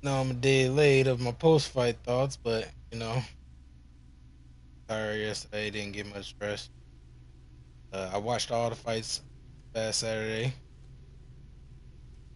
No, I'm a day late of my post fight thoughts, but tired yesterday. Didn't get much rest. I watched all the fights last Saturday.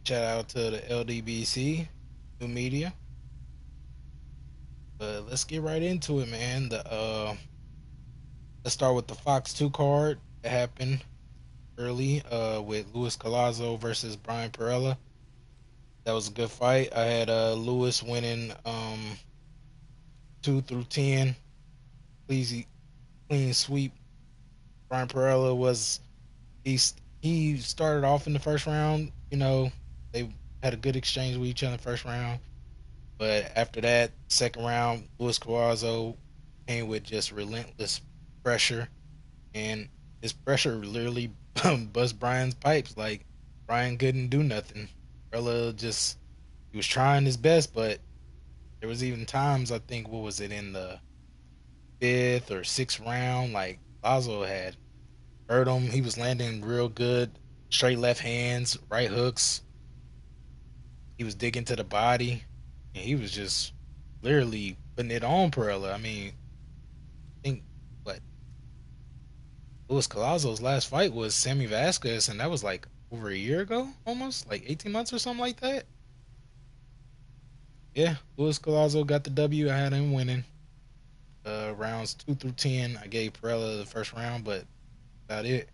Shout out to the LDBC, new media. But let's get right into it, man. The let's start with the Fox 2 card that happened early. With Luis Colazo versus Brian Perella. That was a good fight. I had Luis winning 2 through 10. Easy clean sweep. Brian Perella was he started off in the first round. They had a good exchange with each other in the first round, but after that, second round, Luis Carrazzo came with just relentless pressure, and his pressure literally bust Brian's pipes. Like Brian couldn't do nothing. Perella just he was trying his best, but there was even times I think what was it in the fifth or sixth round, like Lazo had hurt him. He was landing real good, straight left hands, right hooks. He was digging to the body, and he was just literally putting it on Perella. I mean, I think what Luis Colazo's last fight was Sammy Vasquez, and that was like over a year ago, almost like 18 months or something like that. Yeah, Luis Colazo got the W. I had him winning. Rounds 2 through 10. I gave Perella the first round, but about it.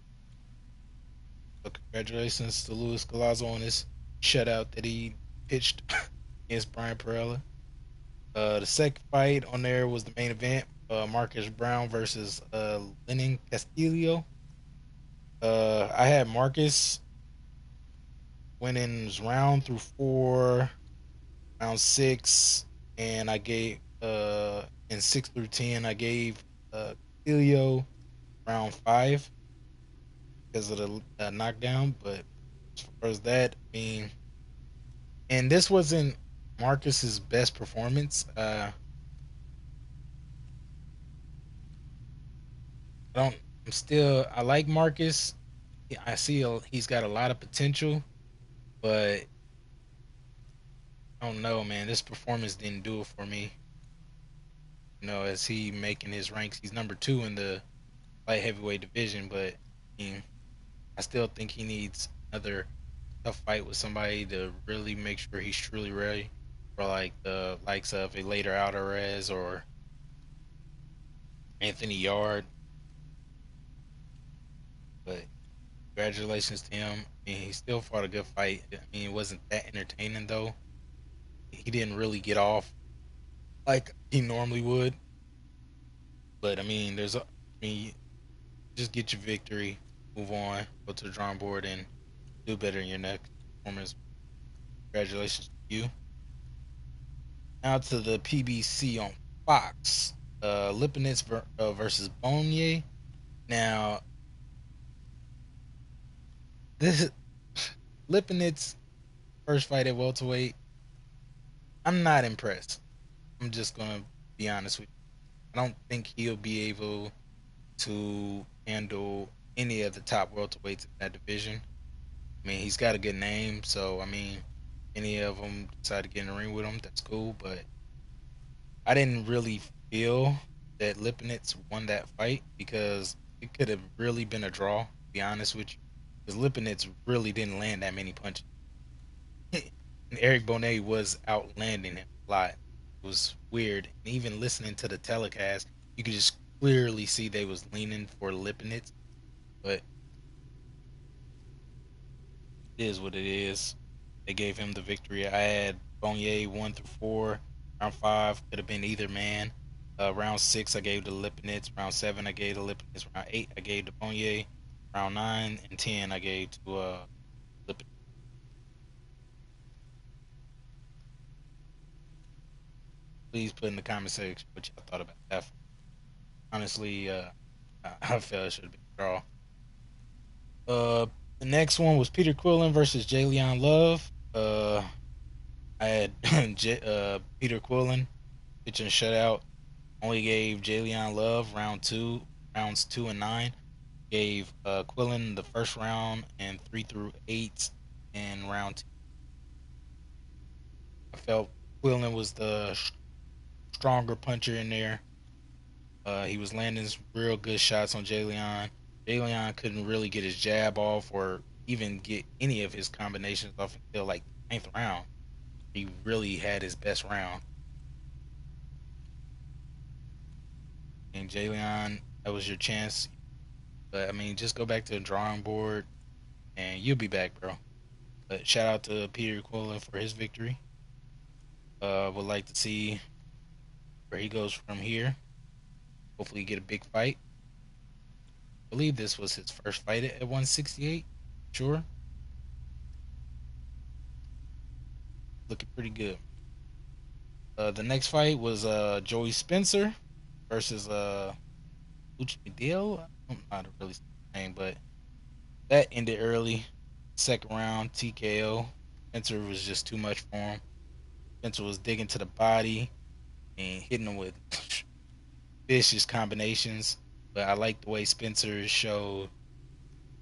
So congratulations to Luis Colazo on his shutout that he pitched against Brian Perella. The second fight on there was the main event. Marcus Brown versus Lenin Castillo. I had Marcus winning round through four, round six, and I gave in 6 through 10 I gave Castillo round five because of the knockdown. But as far as that, I mean, and this wasn't Marcus's best performance. I don't. I'm still. I like Marcus. I see he's got a lot of potential, but I don't know, man. This performance didn't do it for me. As he making his ranks, he's number two in the light heavyweight division, but I mean, I still think he needs another tough fight with somebody to really make sure he's truly ready for like the likes of a later Alvarez or Anthony Yard. But congratulations to him. I mean, he still fought a good fight. I mean, it wasn't that entertaining though. He didn't really get off like he normally would. But I mean, I mean, just get your victory, move on, go to the drawing board, and do better in your next performance. Congratulations to you. Now to the PBC on Fox. Lipinets versus Bonnier. Now, this Lipinets first fight at welterweight. I'm not impressed. I'm just gonna be honest with you. I don't think he'll be able to handle any of the top welterweights in that division. I mean, he's got a good name, so I mean, any of them decide to get in the ring with him, that's cool. But I didn't really feel that Lipinets won that fight because it could have really been a draw. To be honest with you, because Lipinets really didn't land that many punches, and Eric Bonet was outlanding him a lot. It was weird, and even listening to the telecast, you could just clearly see they was leaning for Lipinets. But it is what it is. They gave him the victory. I had Bonnier 1 through 4. Round five could have been either man. Round six I gave to Lipinets. Round seven I gave to Lipinets. Round eight I gave to Bonnier. Round 9 and 10 I gave to Lipinets. Please put in the comment section what y'all thought about that. Honestly, I felt it should have been a draw. Uh, the next one was Peter Quillen versus Jalen Love. I had Peter Quillen pitching shutout. Only gave Jalen Love rounds 2 and 9. Gave Quillen the first round and 3 through 8 in round two. I felt Quillen was the stronger puncher in there. He was landing real good shots on Jalen. Jalen couldn't really get his jab off or even get any of his combinations off until like the ninth round. He really had his best round. And Jalen, that was your chance. But I mean, just go back to the drawing board and you'll be back, bro. But shout out to Peter Quillen for his victory. Would like to see where he goes from here. Hopefully, get a big fight. I believe this was his first fight at 168. Sure, looking pretty good. The next fight was Joey Spencer versus Lucha Miguel. I'm not really saying, but that ended early. Second round TKO. Spencer was just too much for him. Spencer was digging to the body and hitting him with vicious combinations. But I like the way Spencer showed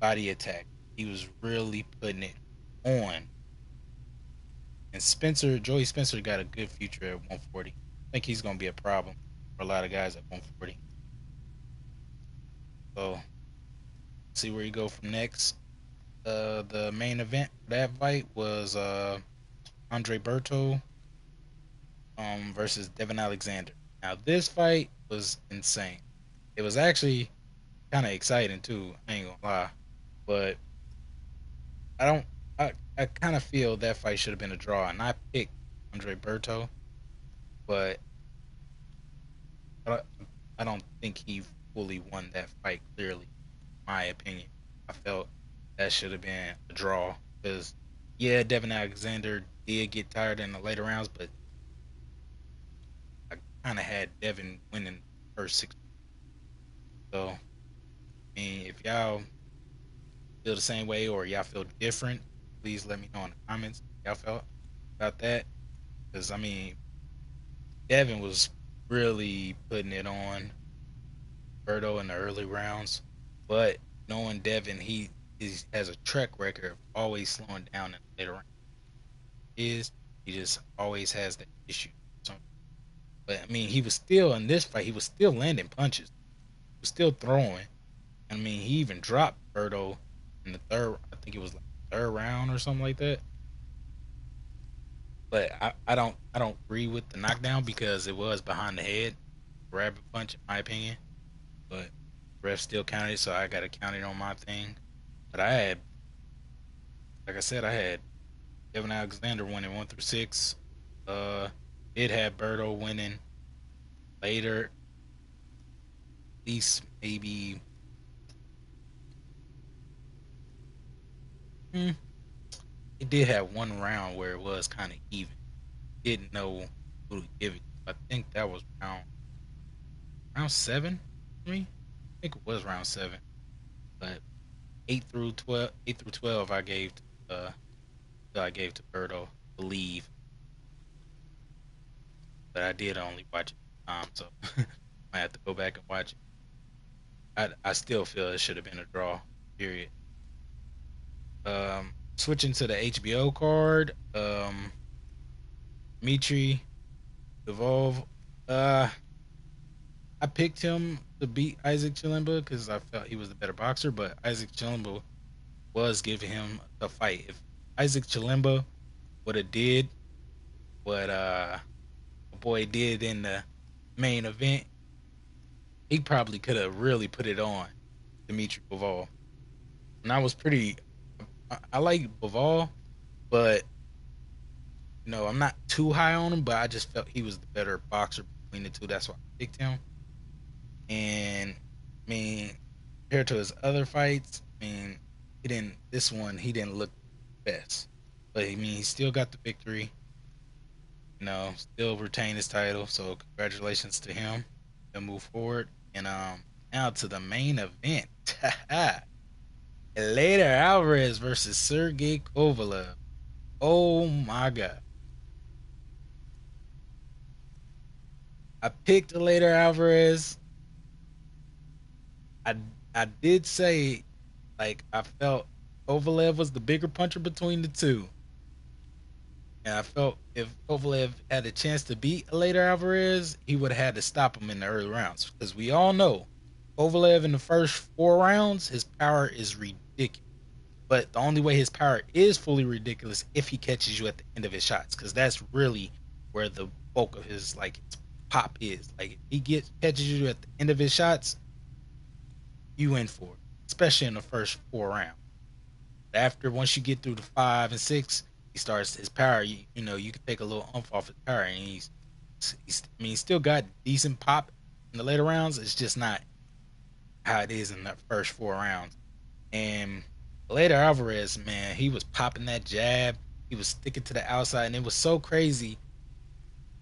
body attack. He was really putting it on. And Joey Spencer got a good future at 140. I think he's going to be a problem for a lot of guys at 140. So, see where you go from next. The main event for that fight was Andre Berto versus Devin Alexander. Now, this fight was insane. It was actually kind of exciting too. I ain't gonna lie, but I don't. I kind of feel that fight should have been a draw, and I picked Andre Berto, but I, I don't think he fully won that fight clearly. In my opinion, I felt that should have been a draw because yeah, Devin Alexander did get tired in the later rounds, but I kind of had Devin winning the first six. So, I mean, if y'all feel the same way or y'all feel different, please let me know in the comments how y'all felt about that. Because I mean, Devin was really putting it on Berto in the early rounds, but knowing Devin, he has a track record of always slowing down in the later rounds. He just always has that issue. So, but I mean, he was still in this fight. He was still landing punches. He was still throwing. I mean, he even dropped Berto in the third. I think it was like third round or something like that. But I don't agree with the knockdown because it was behind the head, rabbit punch in my opinion. But ref still counted it, so I got to count it on my thing. But I had, like I said, I had Kevin Alexander winning 1 through 6. Uh, it had Berto winning later, at least maybe. Hmm, it did have one round where it was kind of even. Didn't know who to give it. I think that was round 7 for me. I think it was round 7, but 8 through 12, uh I gave to Berto. Believe, but I did only watch it so I have to go back and watch it. I still feel it should have been a draw. Period. Switching to the HBO card, Mitri Devolve. Uh, I picked him to beat Isaac Chilemba because I felt he was the better boxer, but Isaac Chilemba was giving him a fight. If Isaac Chilemba would have did what my boy did in the main event, he probably could have really put it on Dimitri Bivol. And I was pretty. I like Bivol, but I'm not too high on him. But I just felt he was the better boxer between the two. That's why I picked him. And I mean, compared to his other fights, I mean, he didn't. This one, he didn't look best. But I mean, he still got the victory. Still retain his title. So congratulations to him. He'll move forward. And now to the main event. Later Alvarez versus Sergey Kovalev. Oh my god. I picked later Alvarez. I I did say like I felt Kovalev was the bigger puncher between the two. And I felt if Kovalev had a chance to beat later Alvarez, he would have had to stop him in the early rounds. Because we all know Kovalev in the first 4 rounds, his power is ridiculous. But the only way his power is fully ridiculous if he catches you at the end of his shots, because that's really where the bulk of his like his pop is. Like if he gets catches you at the end of his shots, you in for it, especially in the first 4 rounds. After once you get through the 5 and 6, he starts his power. You know you can take a little umph off his power, and he's I mean he's still got decent pop in the later rounds. It's just not how it is in the first 4 rounds. And later Alvarez, man, he was popping that jab. He was sticking to the outside, and it was so crazy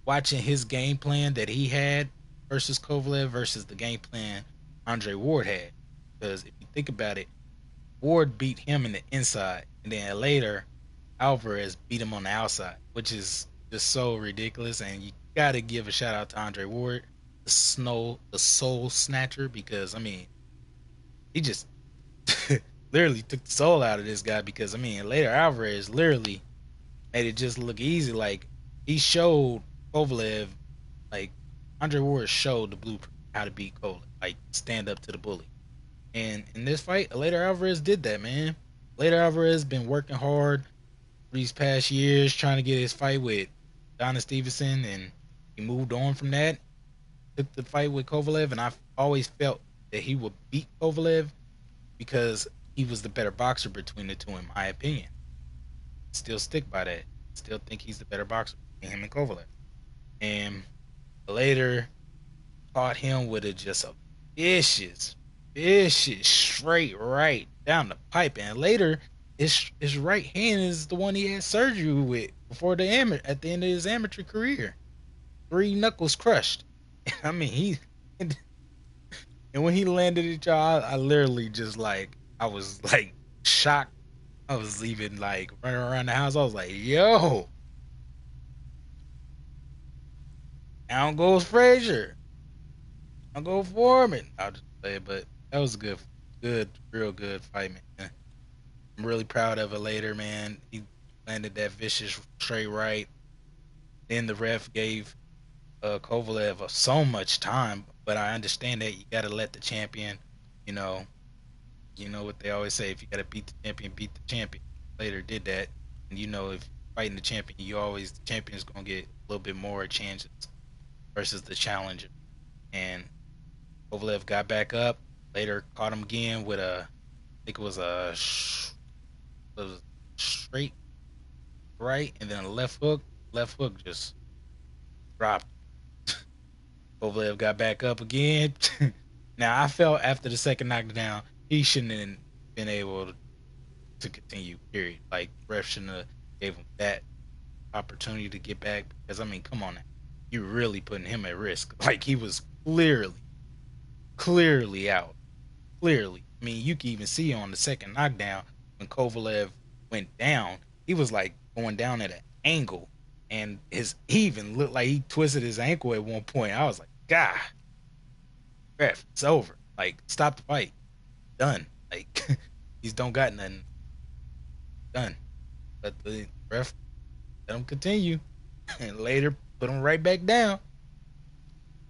watching his game plan that he had versus Kovalev versus the game plan Andre Ward had. Because if you think about it, Ward beat him in the inside, and then later Alvarez beat him on the outside, which is just so ridiculous. And you got to give a shout out to Andre Ward, the soul snatcher, because I mean, he just literally took the soul out of this guy. Because I mean, later Alvarez literally made it just look easy. Like he showed Kovalev, like Andre Ward showed the blueprint how to beat Kovalev, like stand up to the bully. And in this fight, later Alvarez did that, man. Later Alvarez been working hard these past years trying to get his fight with Donna Stevenson, and he moved on from that. Took the fight with Kovalev, and I've always felt that he would beat Kovalev because he was the better boxer between the two, in my opinion. Still stick by that. Still think he's the better boxer between him and Kovalev. And later caught him with a just a vicious, vicious straight right down the pipe. And later, his right hand is the one he had surgery with before the at the end of his amateur career. 3 knuckles crushed. I mean, and when he landed it, y'all, I literally just like I was like shocked. I was even like running around the house. I was like, "Yo, down goes Frazier. I'll go Foreman." I'll just say, but that was a good, real good fight, man. I'm really proud of it later, man. He landed that vicious straight right. Then the ref gave Kovalev so much time, but I understand that you got to let the champion, you know, you know what they always say: if you got to beat the champion, beat the champion. Later did that, and you know if you're fighting the champion, you always the champion's gonna get a little bit more chances versus the challenger. And Kovalev got back up. Later caught him again with a, I think it was straight right, and then a left hook. Left hook just dropped. Kovalev got back up again. Now I felt after the second knockdown, he shouldn't have been able to continue. Period. Like ref shouldn't have gave him that opportunity to get back, because I mean, come on, now. You're really putting him at risk. Like he was clearly out. Clearly. I mean, you can even see on the second knockdown when Kovalev went down, he was like going down at an angle, and his he even looked like he twisted his ankle at one point. I was like, God, ref, it's over. Like, stop the fight. Done. Like, he's don't got nothing. Done. But the ref let him continue, and later put him right back down.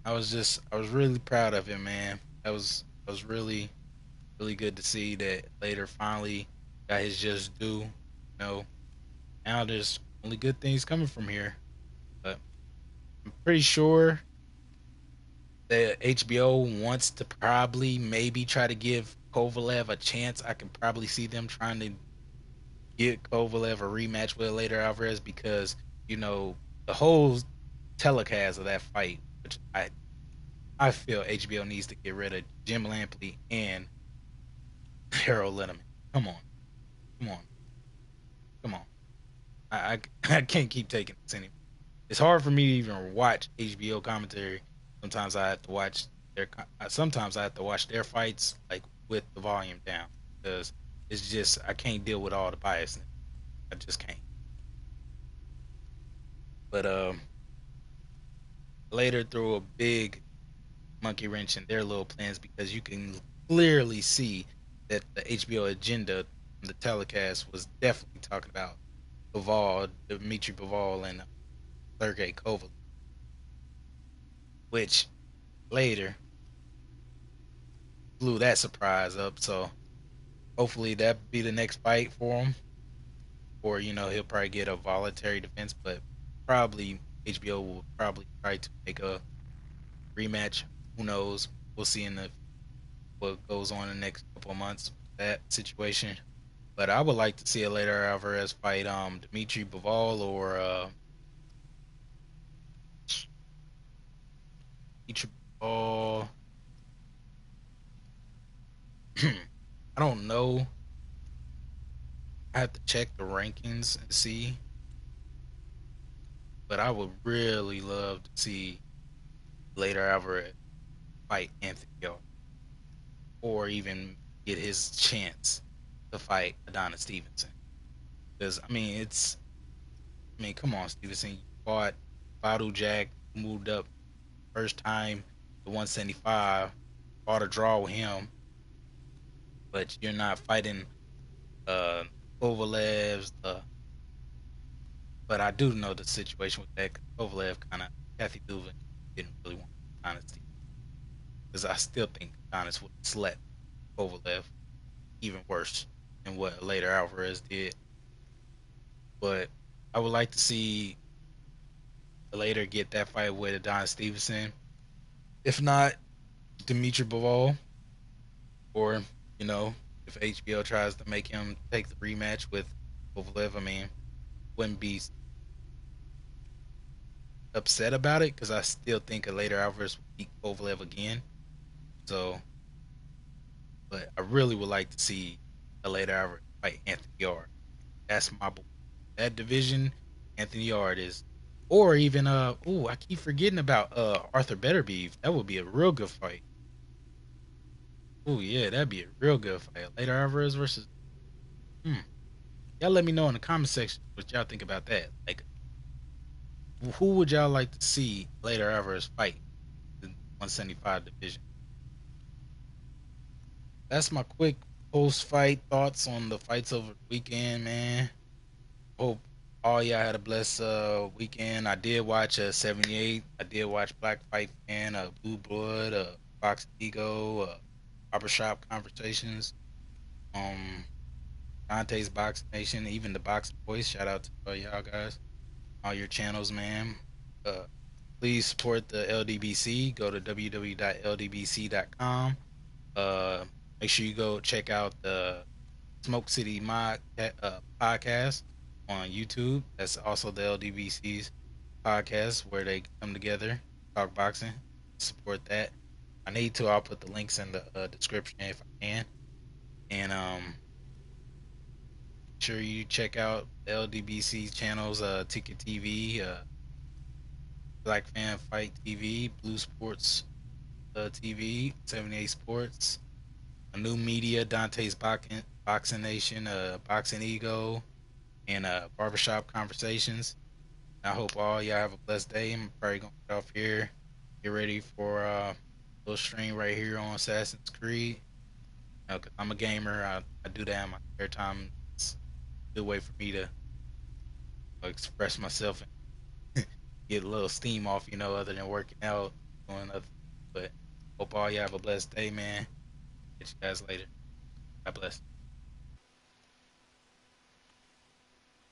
I was really proud of him, man. That was really good to see that later finally got his just due. Know, now there's only good things coming from here. But I'm pretty sure that HBO wants to probably maybe try to give Kovalev a chance. I can probably see them trying to get Kovalev a rematch with later Alvarez, because you know the whole telecast of that fight, which I feel HBO needs to get rid of Jim Lampley and Harold Letterman. Come on, come on, come on. I can't keep taking this anymore. It's hard for me to even watch HBO commentary. Sometimes I have to watch sometimes I have to watch their fights like with the volume down, because it's just I can't deal with all the bias. I just can't. But later threw a big monkey wrench in their little plans, because you can clearly see that the HBO agenda from the telecast was definitely talking about Bivol, Dmitry Bivol, and Sergey Kovalev, which later blew that surprise up. So hopefully that be the next fight for him, or he'll probably get a voluntary defense, but probably HBO will probably try to make a rematch. Who knows? We'll see in the what goes on in the next couple of months with that situation. But I would like to see a later Alvarez fight Dmitry Bivol or Dmitry Bivol. I don't know. I have to check the rankings and see, but I would really love to see later Alvarez fight Anthony Yarde, or even get his chance to fight Adonis Stevenson. Because come on, Stevenson, you fought Badu Jack, moved up first time to 175, fought a draw with him, but you're not fighting uh Kovalev's. But I do know the situation with that. Kovalev kind of Kathy Duvin didn't really want honesty because I still think Adonis would have slept Kovalev even worse than what later Alvarez did. But I would like to see later get that fight with Adonis Stevenson. If not, Dimitri Bivol, or you know, if HBO tries to make him take the rematch with Kovalev, I mean, wouldn't be upset about it because I still think a later Alvarez will beat Kovalev again. So, but I really would like to see a later Alvarez fight Anthony Yarde. That's my boy. That division, Anthony Yarde is, or even I keep forgetting about Arthur Betterbeef. That would be a real good fight. Oh yeah, that'd be a real good fight. Later Alvarez versus. Hmm. Y'all let me know in the comment section what y'all think about that. Like, who would y'all like to see later Alvarez fight in the 175 division? That's my quick post fight thoughts on the fights over the weekend, man. Hope all y'all had a blessed weekend. I did watch 78. I did watch Black Fight Fan, Blue Blood, Box Ego, Barbershop Conversations, um, Dante's Box Nation, even the Box Boys. Shout out to all y'all guys, all your channels, man. Uh, please support the LDBC. Go to www.ldbc.com. Uh, Make sure you go check out the Smoke City Mod podcast on YouTube. That's also the LDBC's podcast where they come together, talk boxing, support that. I need to. I'll put the links in the description if I can. And sure you check out the LDBC channels, Ticket TV, Black Fan Fight TV, Blue Sports TV, 78 Sports, a new media, Dante's Boxing Nation, Boxing Ego, and Barbershop Conversations. I hope all y'all have a blessed day. I'm probably gonna get off here, get ready for a little stream right here on Assassin's Creed. Cause I'm a gamer. I do that in my spare time. It's a good way for me to express myself and get a little steam off, other than working out, doing other. But hope all y'all have a blessed day, man. Catch you guys later. God bless.